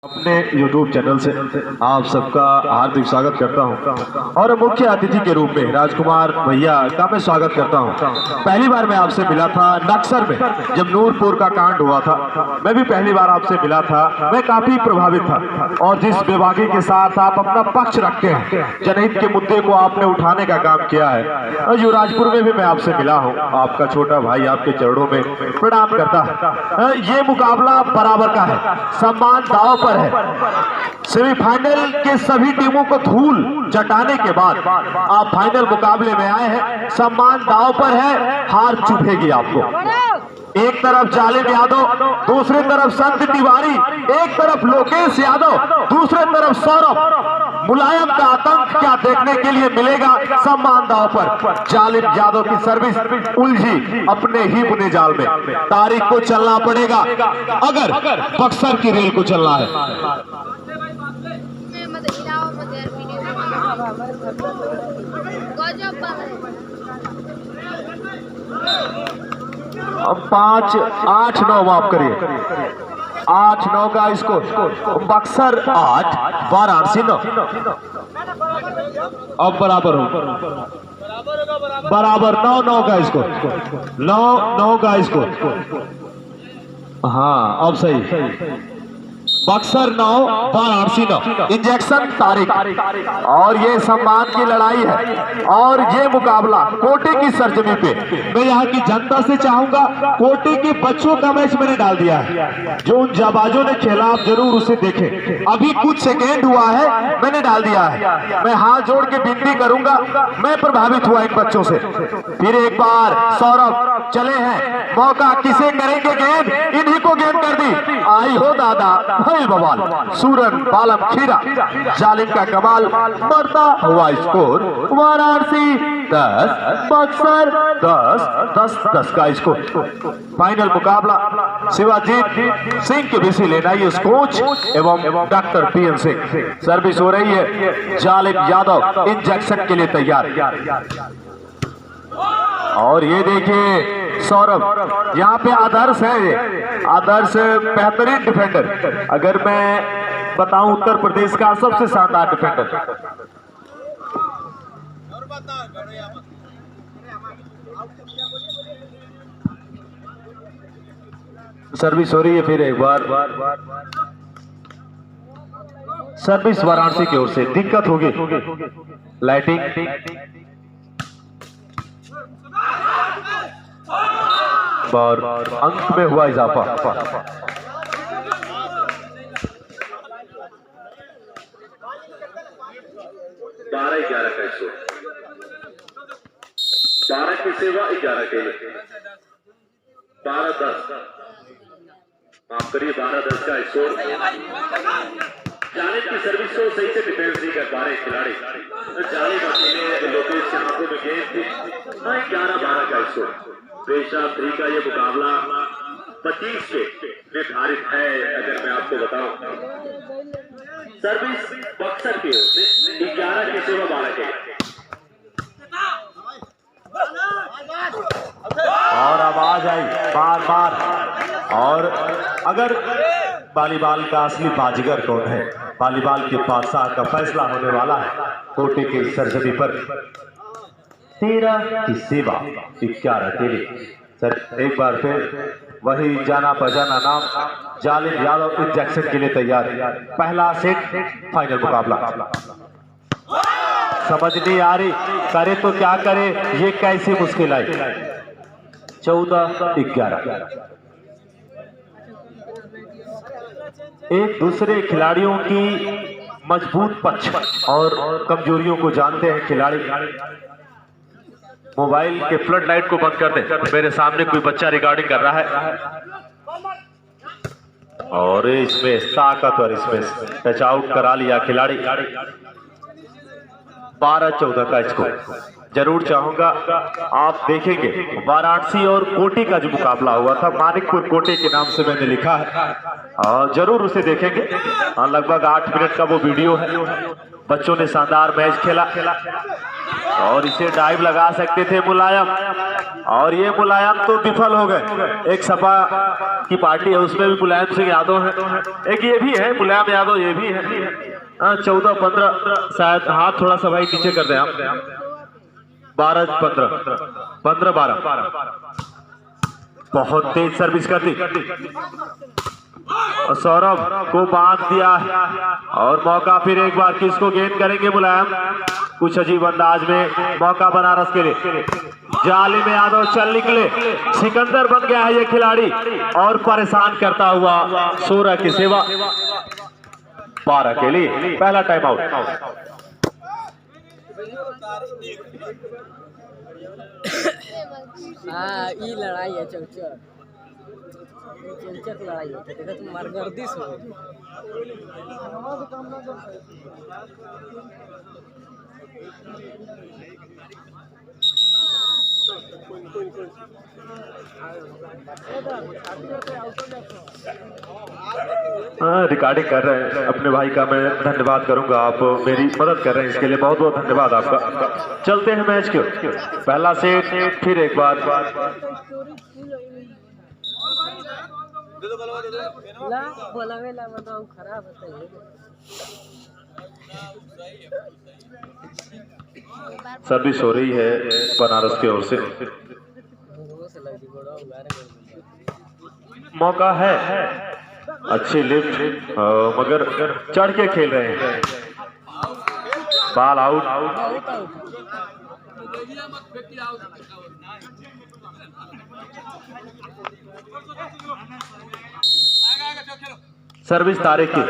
अपने YouTube channel से आप सबका हार्दिक स्वागत करता हूं और मुख्य अतिथि के रूप में राजकुमार भैया का मैं स्वागत करता हूं। पहली बार मैं आपसे मिला था नक्सर में, जब नूरपुर का कांड हुआ था। मैं भी पहली बार आपसे मिला था, मैं काफी प्रभावित था और जिस बेबाकी के साथ आप अपना पक्ष रखते हैं, जनहित के मुद्दे को आपने उठाने का काम किया है। और युवराजपुर में भी मैं आपसे मिला हूँ, आपका छोटा भाई आपके चरणों में प्रणाम करता है। ये मुकाबला बराबर का है, सम्मान दांव पर है। सेमीफाइनल के सभी टीमों को धूल चटाने के बाद आप फाइनल मुकाबले में आए हैं, सम्मान दांव पर है, हार चुभेगी आपको। एक तरफ जालिम यादव, दूसरी तरफ संत तिवारी, एक तरफ लोकेश यादव, दूसरे तरफ सौरभ। मुलायम का आतंक क्या देखने के लिए मिलेगा सम्मान दांव पर। जालिम यादव की सर्विस उलझी अपने ही बुने जाल में। तारीख को चलना पड़ेगा अगर बक्सर की रेल को चलना है। अब 5, 8, 9 माफ करिए, 8, 9 का इसको बक्सर 8 वाराणसी 9। अब बराबर हो, बराबर 9, 9 का इसको 9, 9 का इसको। हाँ अब सही, बक्सर 9 वाराणसी 9। इंजेक्शन तारीख और ये सम्मान की लड़ाई है और ये मुकाबला कोटे की सरजमी पे। मैं यहाँ की जनता से चाहूंगा, कोटे के बच्चों का मैच मैंने डाल दिया है, जो उन जाबाजों ने खेला आप जरूर उसे देखें। अभी कुछ सेकेंड हुआ है, मैंने डाल दिया है। मैं हाथ जोड़ के विनती करूंगा, मैं प्रभावित हुआ इन बच्चों से। फिर एक बार सौरभ चले हैं, मौका किसे करेंगे गेंद, इन्हीं को गेंद कर दी। आई हो दादा बवाल, सूरन बालम खीरा, जालिम का कमाल, बढ़ता हुआ स्कोर वाराणसी 10 बक्सर 10, 10 का स्कोर। फाइनल मुकाबला शिवाजीत सिंह के बीसी लेनाई कोच एवं डॉक्टर पीएन सिंह। सर्विस हो रही है, जालिम यादव इंजेक्शन के लिए तैयार। और ये देखिए सौरभ, यहाँ पे आदर्श है, ये आदर्श बेहतरीन डिफेंडर, अगर मैं बताऊं उत्तर प्रदेश का सबसे शानदार डिफेंडर। सर्विस हो रही है फिर एक बार, सर्विस वाराणसी की ओर से। दिक्कत होगी, लाइटिंग और अंक में हुआ इजाफा। 12-11 का स्कोर, 12 की सेवा 11 के लिए, 12-10 माफ करिए, 12-10 का स्कोर। जालिम की सर्विस को सही से डिफेंस नहीं कर पा रहे खिलाड़ी, जालिम अपने लोकेश के हाथों में गेंद थी। 11-12 का स्कोर। पेशा 3 का ये मुकाबला 25 पे निर्धारित है। अगर मैं आपको बताऊं, सर्विस बक्सर की ओर से 11 की सेवा 12 के। और आवाज आई बार बार। और अगर वॉलीबॉल का असली बाजीगर कौन है, वॉलीबॉल के बादशाह का फैसला होने वाला है कोटे के सरजमी पर। 13 की सेवा 11 के लिए। सर एक बार फिर वही जाना पहचाना नाम, जालिम यादव इंजेक्शन के लिए तैयार। पहला सेट फाइनल मुकाबला। समझ नहीं आ रही, करे तो क्या करे, ये कैसी मुश्किल आई। 14-11। एक दूसरे खिलाड़ियों की मजबूत पक्ष और कमजोरियों को जानते हैं खिलाड़ी। मोबाइल के फ्लड लाइट को बंद कर दे, मेरे सामने कोई बच्चा रिकॉर्डिंग कर रहा है और इसमें ताकत और इसमें टच आउट करा लिया खिलाड़ी। 12-14 का स्कोर। जरूर चाहूंगा आप देखेंगे वाराणसी और कोटे का जो मुकाबला हुआ था, मानिकपुर कोटे के नाम से मैंने लिखा है, और जरूर उसे देखेंगे। लगभग 8 मिनट का वो वीडियो है। बच्चों ने शानदार मैच खेला। और इसे डाइव लगा सकते थे मुलायम, और ये मुलायम तो विफल हो गए। एक सपा की पार्टी है, उसमें भी मुलायम सिंह यादव है, एक ये भी है मुलायम यादव, ये भी है। 14-15 शायद, हाथ थोड़ा सा भाई नीचे कर दें आप। 12-15, 15-12। बहुत तेज सर्विस करती और सौरभ को बांध दिया और मौका फिर एक बार किसको गेंद करेंगे मुलायम, कुछ अजीब अंदाज में मौका बनारस के लिए। जाली में यादव चल निकले, सिकंदर बन गया है ये खिलाड़ी और परेशान करता हुआ 16 की सेवा 12 के लिए। पहला टाइम आउट। हाँ, ये लड़ाई है चौचक लड़ाई होती है, देखा तुम मारगर्दिश हो गई। रिकॉर्डिंग कर रहे हैं अपने भाई का, मैं धन्यवाद करूंगा, आप मेरी मदद कर रहे हैं, इसके लिए बहुत बहुत धन्यवाद आपका। चलते हैं मैच क्यों, पहला सेट फिर एक बार। खराब है सर्विस हो रही है बनारस की ओर से। मौका है, अच्छी लिफ्ट मगर चढ़ के खेल रहे हैं। Ball out. सर्विस तारिक की,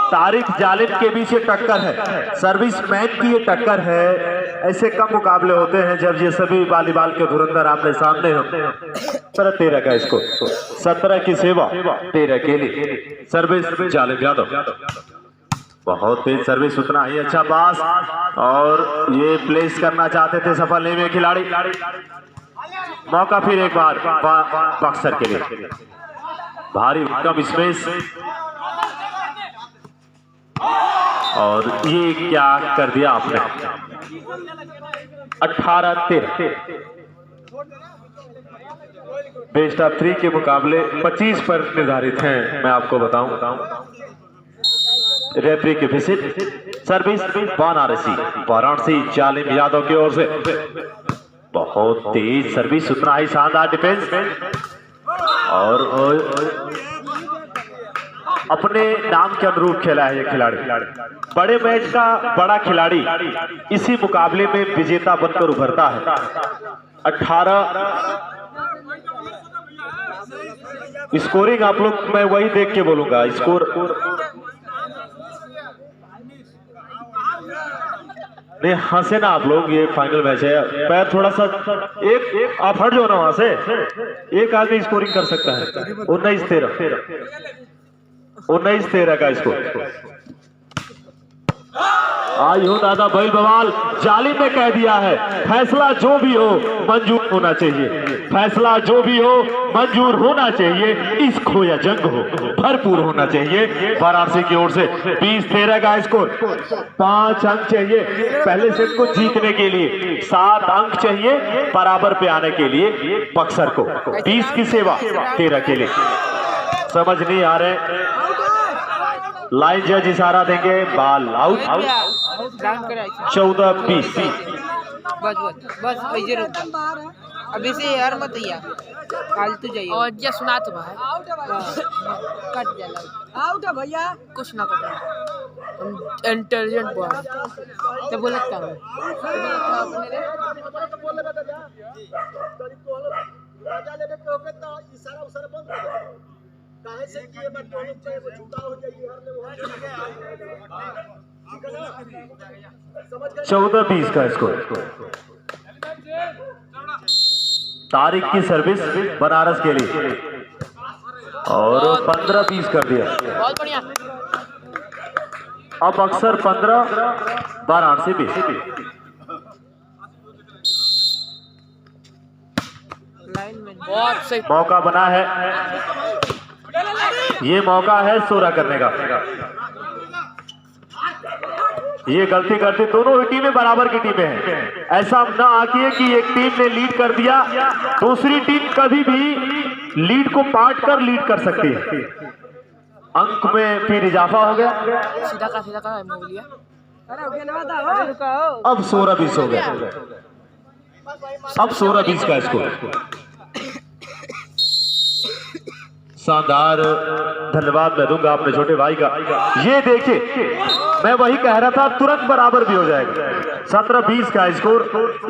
तारिक जालिम के बीच ये टक्कर है, सर्विस मैन की ये टक्कर है। ऐसे कम मुकाबले होते हैं जब ये सभी वॉलीबॉल के धुरंधर आमने सामने हो। 13 का इसको, 17 की सेवा 13 के लिए। सर्विस जालिम यादव, बहुत तेज सर्विस, उतना ही अच्छा पास, और ये प्लेस करना चाहते थे, सफल नहीं हुए खिलाड़ी। मौका फिर एक बार बक्सर के लिए, भारी कम स्पेस, और ये क्या कर दिया आपने। 18-13। बेस्ट ऑफ 3 के मुकाबले 25 पर निर्धारित हैं, मैं आपको बताऊं। रेफरी की विजिट। सर्विस वाराणसी जालिम यादव की ओर से, बहुत तेज सर्विस, उतना ही शानदार डिफेंस, और अपने नाम के अनुरूप खेला है ये खिलाड़ी। बड़े मैच का बड़ा खिलाड़ी इसी मुकाबले में विजेता बनकर उभरता है। 18 स्कोरिंग आप लोग, मैं वही देख के बोलूंगा स्कोर। नहीं हंसे ना आप लोग, ये फाइनल मैच है। पैर थोड़ा सा एक आप हट जाओ ना वहां से, एक आदमी स्कोरिंग कर सकता है। 19-13 का स्कोर। आई हो दादा बैल बवाल, जालिम ने कह दिया है, फैसला जो भी हो मंजूर होना चाहिए, फैसला जो भी हो मंजूर होना चाहिए, इश्क हो या जंग हो भरपूर होना चाहिए। वाराणसी की ओर से 20-13 का स्कोर। 5 अंक चाहिए पहले सेट को जीतने के लिए, 7 अंक चाहिए बराबर पे आने के लिए बक्सर को। 20 की सेवा 13 के लिए। समझ नहीं आ रहे, लाइन जज इशारा देंगे, बॉल आउट। 14-20। बस वही रुक, अभी से यार मत यार, फालतू जाइए। और क्या सुना तो भाई, कट जाला आउट है भैया, कुछ ना कटे, इंटेलिजेंट बॉय तो बोलता हूं। इशारा उसारा बंद कर दो, काहे से कि ये बात तो हम चाहे वो झुका हो जाइए, हर ले ठीक है ना। 14-20 का स्कोर। तारिक की सर्विस बनारस के लिए, और 15-20 कर दिया। बहुत बढ़िया। अब अक्सर 15 वाराणसी 20। बहुत सही मौका बना है, ये मौका है 16 करने का। ये गलती करती, दोनों ही टीमें बराबर की टीमें हैं। ऐसा ना आकिए कि एक टीम ने लीड कर दिया, दूसरी टीम कभी भी लीड को पाट कर लीड कर सकती है। अंक में फिर इजाफा हो गया। सीधा का मोगलिया। अब 16-20 हो गया। अब 16-20 का स्कोर। शानदार धन्यवाद मैं दूंगा अपने छोटे भाई का। ये देखिए, मैं वही कह रहा था, तुरंत बराबर भी हो जाएगा। 17-20 का स्कोर।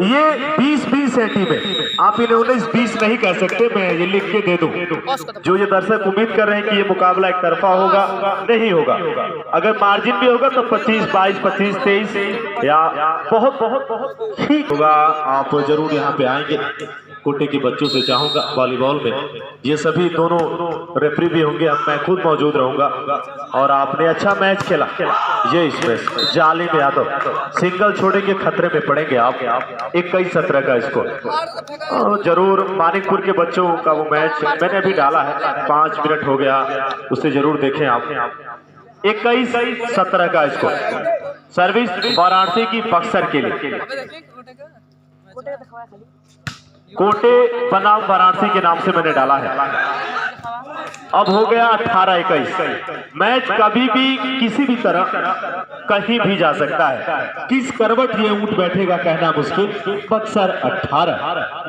ये 20-20 है टीमें, आप इन्हें 19-20 नहीं कह सकते। मैं ये लिख के दे दूं। जो ये दर्शक उम्मीद कर रहे हैं कि ये मुकाबला एक तरफा होगा, नहीं होगा। अगर मार्जिन भी होगा तो 25-22, 25-23 या बहुत ठीक होगा। आप जरूर यहाँ पे आएंगे। कोटे के बच्चों से चाहूंगा वॉलीबॉल में ये सभी दोनों रेफरी भी होंगे, मैं खुद मौजूद रहूंगा। और आपने अच्छा मैच खेला। ये इसमें जालिम यादव सिंगल छोड़े के खतरे में पड़ेंगे आप। 21-17 का स्कोर। जरूर मानिकपुर के बच्चों का वो मैच मैंने अभी डाला है, 5 मिनट हो गया, उसे जरूर देखें आप। 21-17 का स्कोर। सर्विस वाराणसी की बक्सर के लिए। कोटे बनाम वाराणसी के नाम से मैंने डाला है। अब हो गया 18-21। मैच कभी भी किसी भी तरह कहीं भी जा सकता है। किस करवट ये ऊंट बैठेगा कहना मुश्किल। बक्सर 18,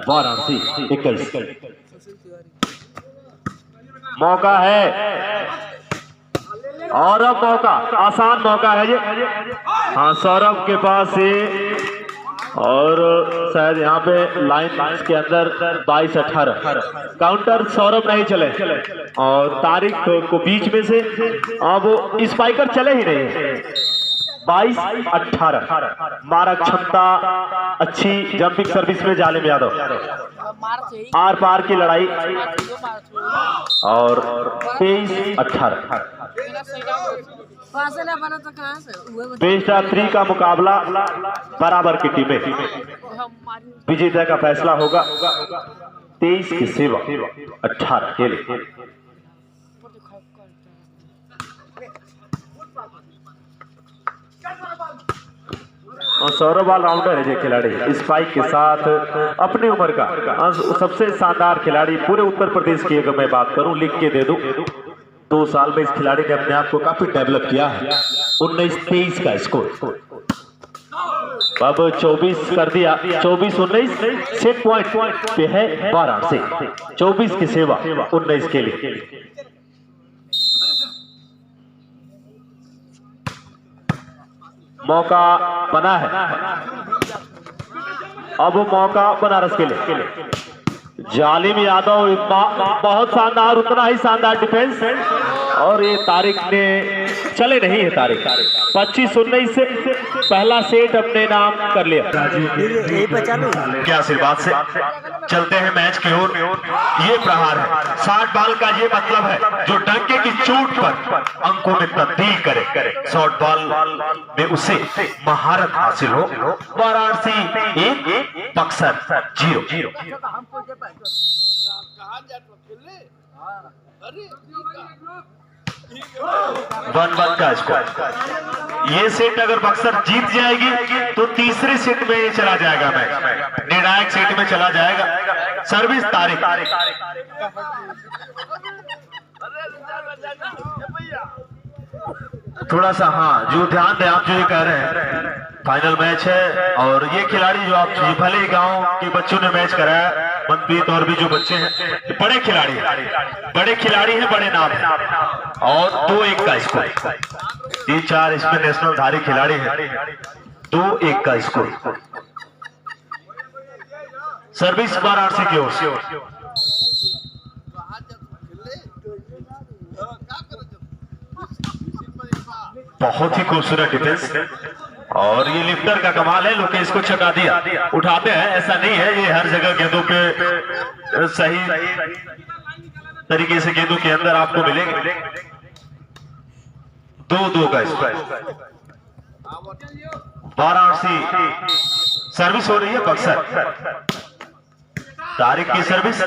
वाराणसी 21। मौका है और अब मौका, आसान मौका है ये। हाँ, सौरभ के पास ये, और शायद यहाँ पे लाइन के अंदर 22-18 काउंटर सौरभ नहीं चले, और तारिक को बीच में से अब स्पाइकर चले ही नहीं। 22-18 मारक क्षमता अच्छी, जंपिंग सर्विस में जालिम यादव। आर पार की लड़ाई। और 23-18 बेस्ट ऑफ 3 का मुकाबला, बराबर की टीमें। विजेता का फैसला होगा 23 की सेवा 18 के लिए। और सौरभ ऑलराउंडर है ये खिलाड़ी, स्पाइक के साथ अपनी उम्र का सबसे शानदार खिलाड़ी पूरे उत्तर प्रदेश की। अगर मैं बात करूं, लिख के दे दूं, 2 साल में इस खिलाड़ी ने अपने आप को काफी डेवलप किया है। 19-23 का स्कोर। अब 24 कर दिया। 24-19 सेट पॉइंट पे है वाराणसी। 24 की सेवा 19 के लिए। मौका बना है। अब मौका बनारस के लिए। जालिम यादव बहुत शानदार, उतना ही शानदार डिफेंस। और ये तारिक ने चले नहीं है। तारिक 25-19 से पहला सेट अपने नाम कर लिया। क्या आशीर्वाद से चलते हैं मैच की ओर। ये प्रहार है, 60 बॉल का ये मतलब है जो डंके की चोट पर अंकों में तब्दील करे। शॉर्ट बॉल में उसे महारत हासिल हो। वाराणसी 1, बक्सर 0। वन का स्कोर। ये सेट अगर बक्सर जीत जाएगी तो तीसरे सेट में ये चला जाएगा मैच, निर्णायक सेट में चला जाएगा। सर्विस तारिक। थोड़ा सा हाँ, जो ध्यान दें, आप जो ये कह रहे हैं फाइनल मैच है। और ये खिलाड़ी जो आप भले ही गांव के बच्चों ने मैच कराया, मनप्रीत और भी जो बच्चे हैं, बड़े खिलाड़ी हैं, बड़े नाम हैं। और 2-1 का स्कोर। 3-4 इसमें नेशनल धारी खिलाड़ी हैं। 2-1 का स्कोर। सर्विस वाराणसी की ओर से। बहुत ही खूबसूरत डिफेंस। और ये लिफ्टर का कमाल है, लोकेश को छका दिया। उठाते हैं, ऐसा नहीं है, ये हर जगह गेंदों पे सही तरीके से गेंदों के अंदर आपको मिलेंगे। 2-2 का स्कोर। वाराणसी सर्विस हो रही है बक्सर। तारिक की सर्विस।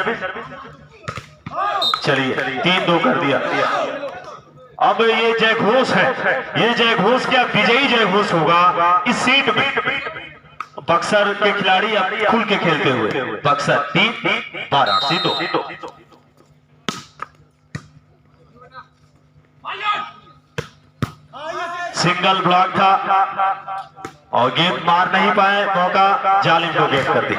चलिए 3-2 कर दिया। अब ये जयघोष है, ये जयघोष क्या विजयी जयघोष होगा इस सीट में। बक्सर के खिलाड़ी अब खुल के खेलते हुए, बक्सर 3 वाराणसी 2। सिंगल ब्लॉक था और गेंद मार नहीं पाए, मौका जालिम को गेंद कर दी।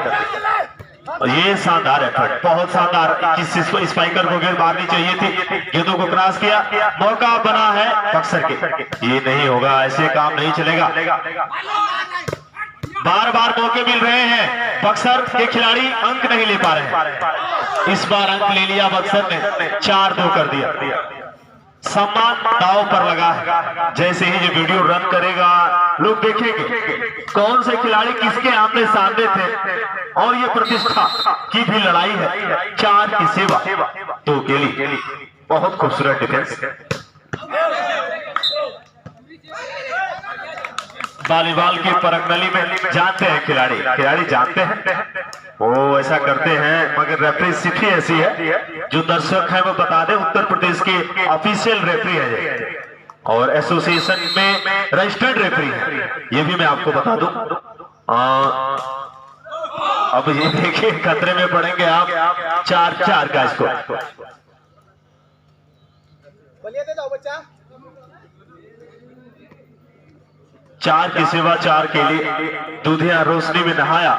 और ये शानदार एफर्ट, बहुत शानदार। किस स्पाइकर को गेंद मारनी चाहिए थी, गेंदों को क्रॉस किया, मौका बना है बक्सर के। ये नहीं होगा, ऐसे काम नहीं चलेगा। बार बार मौके मिल रहे हैं, बक्सर के खिलाड़ी अंक नहीं ले पा रहे हैं। इस बार अंक ले लिया बक्सर ने, 4-2 कर दिया। सम्मान दांव पर लगा है। जैसे ही ये वीडियो रन करेगा, लोग देखेंगे कौन से खिलाड़ी किसके आमने सामने थे। और ये प्रतिष्ठा की भी लड़ाई है, 4 की सेवा 2 के लिए। बहुत खूबसूरत डिफेंस। वॉलीबॉल की परगनली में जानते हैं खिलाड़ी जानते हैं, वो ऐसा करते हैं, मगर रेफरी स्थिति ऐसी है, जो दर्शक है वो बता दें, उत्तर प्रदेश के ऑफिशियल रेफरी है और एसोसिएशन में रजिस्टर्ड रेफरी है, ये भी मैं आपको बता दूं। अब ये देखिए खतरे में पड़ेंगे आप। 4-4 का स्कोर। बच्चा 4 की सेवा 4 के लिए। दूधिया रोशनी में नहाया।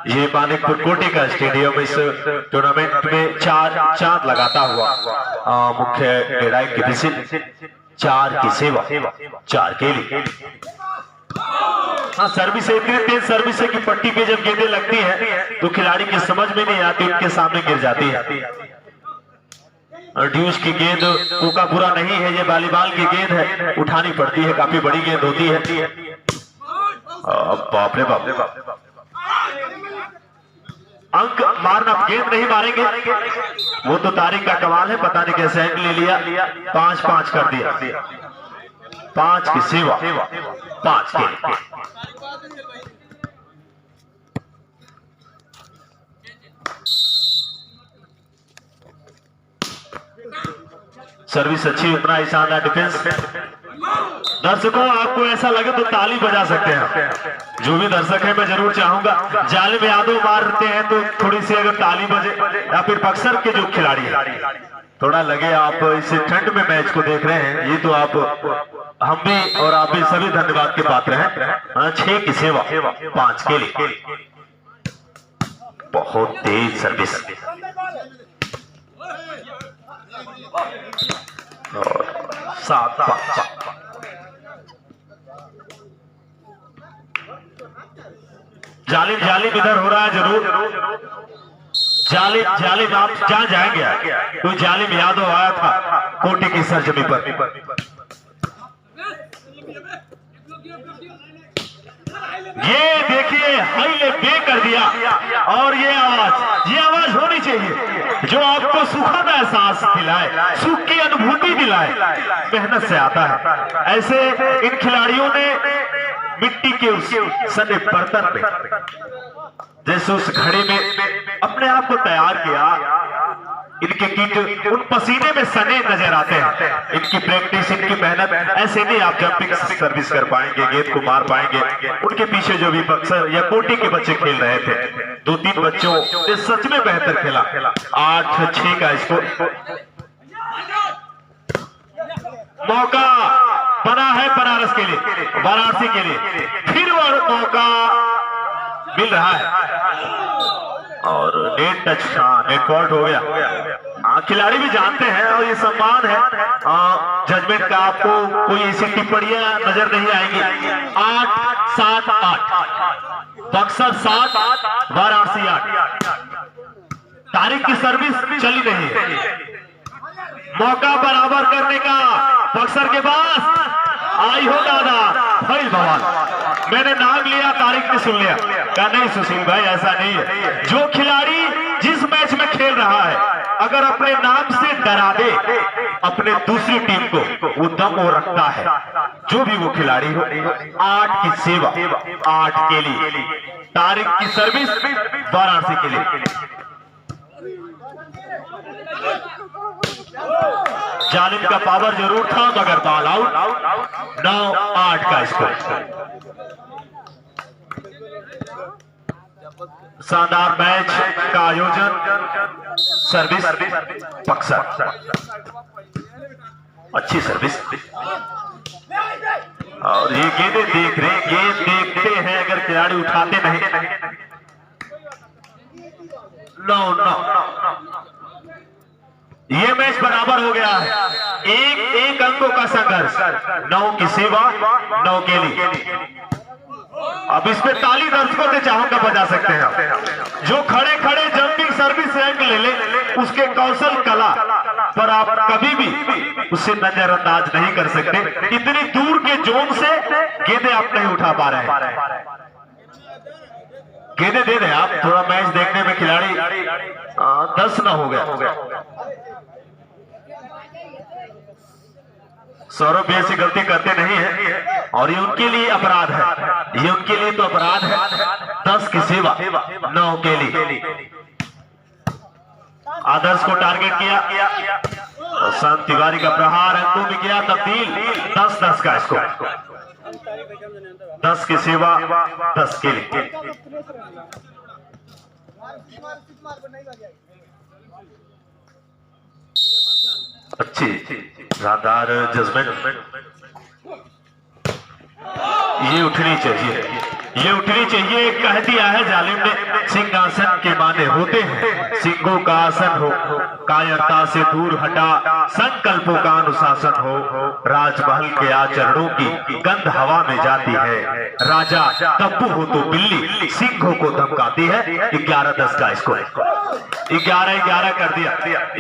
ये मानिकपुर कोटे का स्टेडियम इस टूर्नामेंट में 4 चांद लगाता हुआ मुख्य क्रीड़ा की विजिल। 4 की सेवा 4 के लिए। हाँ, सर्विस इतनी तेज सर्विस है कि पट्टी पे जब गेंदें लगती हैं तो खिलाड़ी की समझ में नहीं आती, उनके सामने गिर जाती है। ड्यूस की गेंद कोका बुरा नहीं है, ये वॉलीबॉल की गेंद है, उठानी पड़ती है, काफी बड़ी गेंद होती है। बाप रे बाप, अंक मारना, गेंद नहीं मारेंगे, वो तो तारीख का कमाल है, पता नहीं कैसे अंक ले लिया। 5-5 कर दिया। 5 की सेवा 5 के। सर्विस अच्छी, उतना ही शानदार डिफेंस। दर्शकों, आपको ऐसा लगे तो ताली बजा सकते हैं। जो भी दर्शक है, मैं जरूर चाहूंगा, जालिम यादव मारते हैं तो थोड़ी सी अगर ताली बजे, या फिर बक्सर के जो खिलाड़ी है थोड़ा लगे, आप इस ठंड में मैच को देख रहे हैं, ये तो आप, हम भी और आप भी सभी धन्यवाद के पात्र हैं। 6 की सेवा 5 के लिए। बहुत तेज सर्विस और 7-5। जालिम इधर हो रहा है जरूर। जालिम आप जहां जाएंगे, कोई जालिम यादव आया था कोटे की सरजमी पर। ये देखिए हाईले बे कर दिया। और ये आवाज होनी चाहिए जो आपको सुखद एहसास दिलाए, सुख की अनुभूति दिलाए। मेहनत से आता है। ऐसे इन खिलाड़ियों ने मिट्टी के उस सने बर्तन में, जैसे उस घड़े में अपने आप को तैयार किया। इनके कीट उन पसीने में सने नजर आते हैं। इनकी प्रैक्टिस, इनकी मेहनत, ऐसे नहीं आप जंपिंग सर्विस कर पाएंगे, गेंद को मार पाएंगे। उनके पीछे जो भी बक्सर या कोटी के बच्चे खेल रहे थे, 2-3 बच्चों ने सच में बेहतर खेला। 8-6 का स्कोर। मौका बना है बनारस के लिए, वाराणसी के लिए। फिर वह मौका मिल रहा है और नेट टच, नेट फॉल्ट हो गया। खिलाड़ी भी जानते हैं और ये सम्मान है जजमेंट का। आपको कोई ऐसी टिप्पणियां नजर नहीं आएंगी। 8-7-8 बक्सर 7 वाराणसी 8। तारीख की सर्विस चली नहीं है। मौका बराबर करने का बक्सर के पास। आई हो दादा, फैल भवान। मैंने नाम लिया, तारीख ने सुन लिया, कहा नहीं सुशील भाई ऐसा नहीं है। जो खिलाड़ी जिस मैच में खेल रहा है, अगर अपने नाम से डरा दे अपने दूसरी टीम को, वो दम वो रखता है, जो भी वो खिलाड़ी हो। 8 की सेवा 8 के लिए। तारीख की सर्विस वाराणसी के लिए। जालिम का पावर जरूर था मगर बॉल आउट। 9-8 का स्कोर। शानदार मैच का आयोजन सर्विस बक्सर, अच्छी सर्विस। और ये गेंदें देख रहे, गेंद देखते हैं, अगर खिलाड़ी उठाते नहीं। 9-9 ये मैच बराबर हो गया है। एक अंकों का संघर्ष। 9 की सेवा 9 के लिए। अब इस पे ताली दर्शकों से चाहूंगा बजा सकते हैं आप। जो खड़े खड़े जंपिंग सर्विस रैंक ले ले, उसके कौशल कला पर आप कभी भी उससे नजरअंदाज नहीं कर सकते। इतनी दूर के जोन से गेंदें आप नहीं उठा पा रहे हैं। गेंदें दे दें आप, थोड़ा मैच देखने में खिलाड़ी 10 न हो गया। सौरभ भी ऐसी गलती करते नहीं है और ये उनके लिए अपराध है, ये उनके लिए तो अपराध है। 10 की सेवा 9 के लिए। आदर्श को टारगेट किया, शांत तिवारी का प्रहार अंकों में किया तब्दील। 10-10 का स्कोर। 10 की सेवा 10 के लिए। अच्छी शानदार जजमेंट। ये उठनी चाहिए, ये उठनी चाहिए। कह दिया है जालिम ने, सिंहासन के माने होते हैं सिंहों का आसन हो, कायरता से दूर हटा संकल्पों का अनुशासन हो। राजमहल के आचरणों की गंध हवा में जाती है, राजा तब्बू हो तो बिल्ली सिंहों को धमकाती है। 11-10 का स्कोर। 11-11 कर दिया।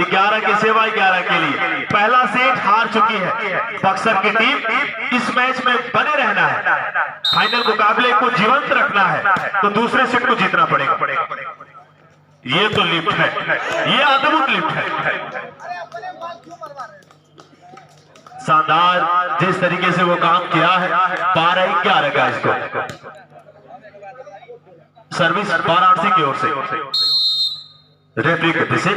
11 की सेवा 11 के लिए। पहला सेट हार चुकी है बक्सर की टीम। इस मैच में बने रहना है, फाइनल मुकाबले को जीवंत रखना है तो दूसरे सेट को जीतना पड़ेगा। ये तो लिफ्ट है, ये अद्भुत लिफ्ट है। शानदार जिस तरीके से वो काम किया है। 12-11 का स्कोर। सर्विस वाराणसी की ओर से रेफरी के पीछे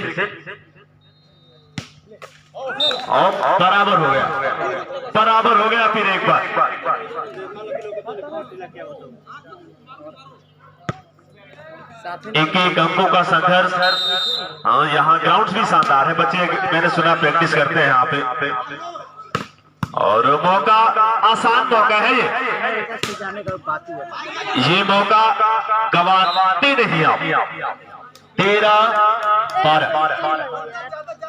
और बराबर हो गया, बराबर हो गया। फिर एक बार एक अंकों का संघर्ष। हाँ, यहाँ ग्राउंड भी शानदार है। बच्चे मैंने सुना प्रैक्टिस करते हैं यहाँ पे। और मौका आसान मौका है ये मौका गवाते नहीं आप। 13-12।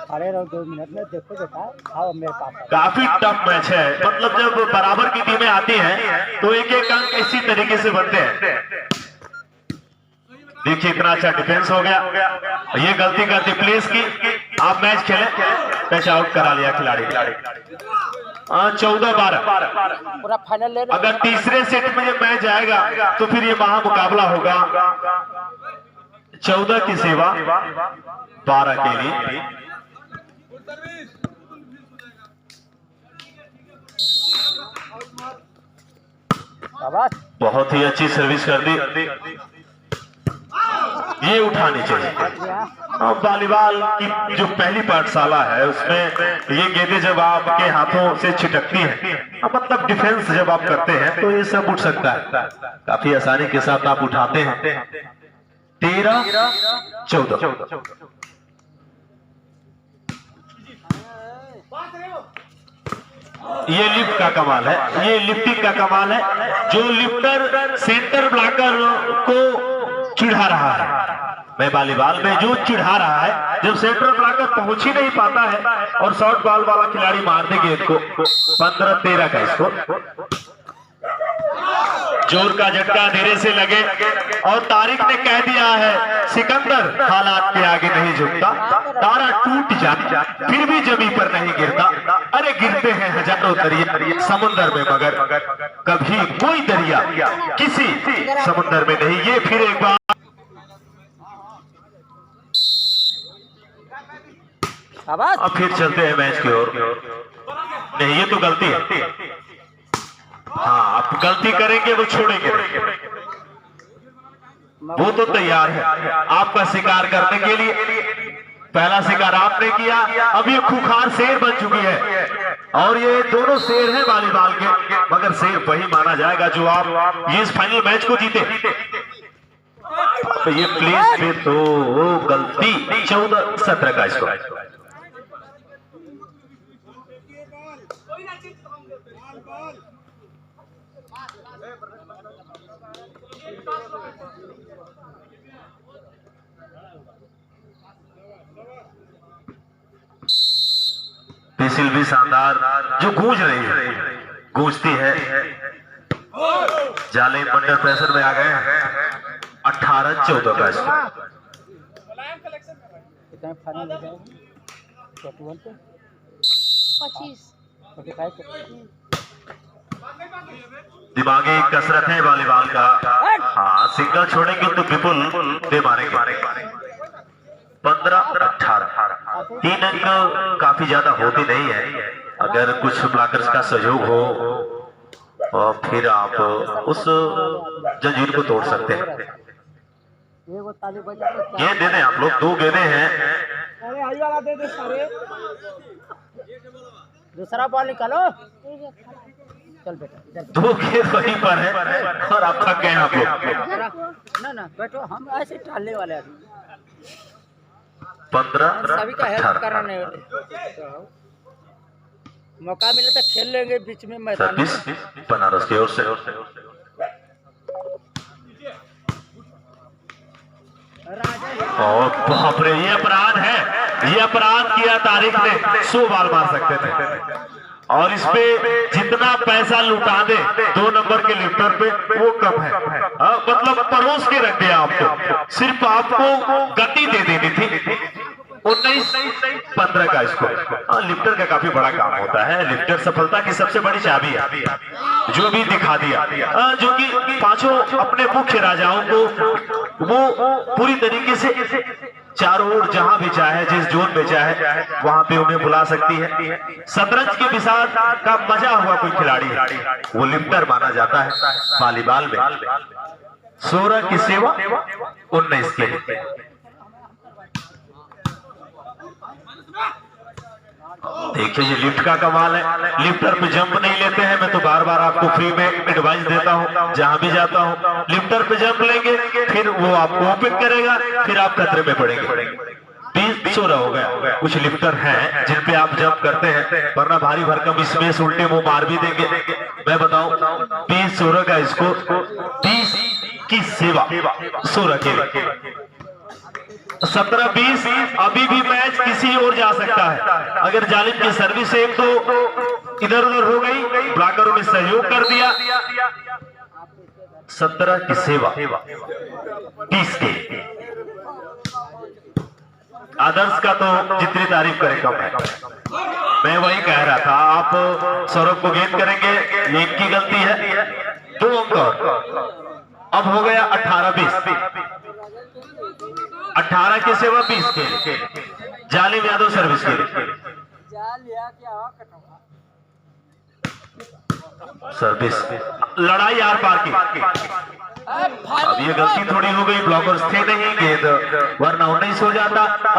अरे 2 मिनट में देखो बेटा, आओ मेरे पास। काफी टफ मैच है। मतलब जब बराबर की टीमें आती हैं तो एक अंक इसी तरीके से बनते हैं। देखिए इतना अच्छा डिफेंस हो गया। ये गलती करती प्लेस की। आप मैच खेले, कैच आउट करा लिया खिलाड़ी। 14-12। पूरा फाइनल ले। अगर तीसरे सेट में ये मैच जाएगा तो फिर ये महामुकाबला होगा। 14 की सेवा 12 के लिए। बहुत ही अच्छी सर्विस कर दी। ये उठानी चाहिए। वॉलीबॉल की जो पहली पाठशाला है उसमें ये गेंदें जब आपके हाथों से छिटकती हैं, मतलब डिफेंस जब आप करते हैं तो ये सब उठ सकता है। काफी आसानी के साथ आप उठाते हैं। 13-14। ये लिफ्ट का कमाल है, ये लिफ्टिंग का कमाल है। जो लिफ्टर सेंटर ब्लॉकर को चिढ़ा रहा है, मैं वॉलीबॉल में जो चिढ़ा रहा है, जब सेंटर ब्लॉकर पहुंच ही नहीं पाता है और शॉर्ट बॉल वाला खिलाड़ी मार दे गेंद को। 15-13 का स्कोर। जोर का झटका धीरे से लगे और तारिक ने कह दिया है सिकंदर हालात के आगे नहीं झुकता। तारा टूट जाता फिर भी जमीन पर नहीं गिरता। अरे गिरते हैं हजारों दरिया समुद्र में, मगर कभी कोई दरिया किसी समुद्र में नहीं। ये फिर एक बार अब फिर चलते हैं मैच की ओर। नहीं, ये तो गलती है। हाँ, आप गलती करेंगे वो छोड़ेंगे, वो तो तैयार है आपका शिकार करने के लिए। पहला शिकार आपने किया, अब ये खूंखार शेर बन चुकी है। और ये दोनों शेर हैं वॉलीबॉल के, मगर शेर वही माना जाएगा जो आप ये इस फाइनल मैच को जीते। तो ये प्लेस पे तो गलती, 14-17 का स्कोर। पिसिल भी शानदार जो गूंज रही है, गूंजती है। जालिम अंडर प्रेशर में आ गए हैं। 18-14 का स्कोर। कितना फाइनल हो जाएगा? 41 पे 25 45 दिमागी कसरत है वॉलीबॉल का। हाँ, सिंगल छोड़ेंगे तो विपुल दे मारेंगे। 15-18 तीन अंक काफी ज्यादा होती नहीं है। अगर कुछ ब्लॉकर्स का सहयोग हो और फिर आप उस जंजीर को तोड़ सकते हैं। ये वो ताली बजा के गेंद दे दें आप लोग, 2 गेंदें हैं। अरे आई वाला दे दे सारे। दूसरा बॉल निकालो। चल बेटा इधर 2 गेंद वहीं पर है और आप थक गए आप लोग। ना बैठो, हम ऐसे टालने वाले आदमी। 15-18 सभी का हेल्प कराने वाले। मौका मिले तो खेल लेंगे बीच में मैदान में। 26 बनारस की ओर से। और बाप रे, ये अपराध है। ये अपराध किया तारिक ने। 100 बार मार सकते थे। और इस पे जितना पैसा लुटा दे 2 नंबर के लिफ्टर पे वो कम है। मतलब परोस के रख दिया आपको, सिर्फ आपको गति दे देनी थी। 19-15 का स्कोर। लिफ्टर का काफी बड़ा काम होता है। लिफ्टर सफलता की सबसे बड़ी चाबी है, जो भी दिखा दिया। जो कि पांचों अपने मुख्य राजाओं को वो पूरी तरीके से चारों ओर जहां भी चाहे, जिस जोन में चाहे वहां पे उन्हें बुला सकती है। शतरंज के विशाल का मजा हुआ कोई खिलाड़ी है, वो लिफ्टर माना जाता है वॉलीबॉल में। 16 की सेवा 19 के लिए। देखिए ये लिफ्ट का कमाल है। लिफ्टर पे जंप नहीं लेते हैं। मैं तो बार बार आपको फ्री में एडवाइस देता हूं, जहां भी जाता हूं। लिफ्टर पे जंप लेंगे, फिर वो आपको ओपन करेगा, फिर आप खतरे में पड़ेंगे। 20-16 हो गया। कुछ लिफ्टर हैं जिन पे आप जंप करते हैं, वरना भारी भरकम इसमें उल्टे मुंह मार भी देंगे। मैं बताऊं 20-16 का स्कोर। 20 की सेवा 16 के लिए। 17-20 अभी भी मैच किसी और जा सकता है। अगर जालिम की सर्विस एक तो इधर उधर हो गई, ब्लॉकरों ने सहयोग कर दिया। 17 की सेवा 20 के। आदर्श का तो जितनी तारीफ करे कम है। मैं वही कह रहा था, आप सौरभ को गेंद करेंगे, एक की गलती है, 2 अंक और। अब हो गया 18-20। 18 की सेवा 20 के लिए। जालिम यादव सर्विस के लिए। सर्विस लड़ाई आर पार की। अब ये गलती थोड़ी हो गई, ब्लॉकर्स थे नहीं, गेंद वरना 19 हो जाता।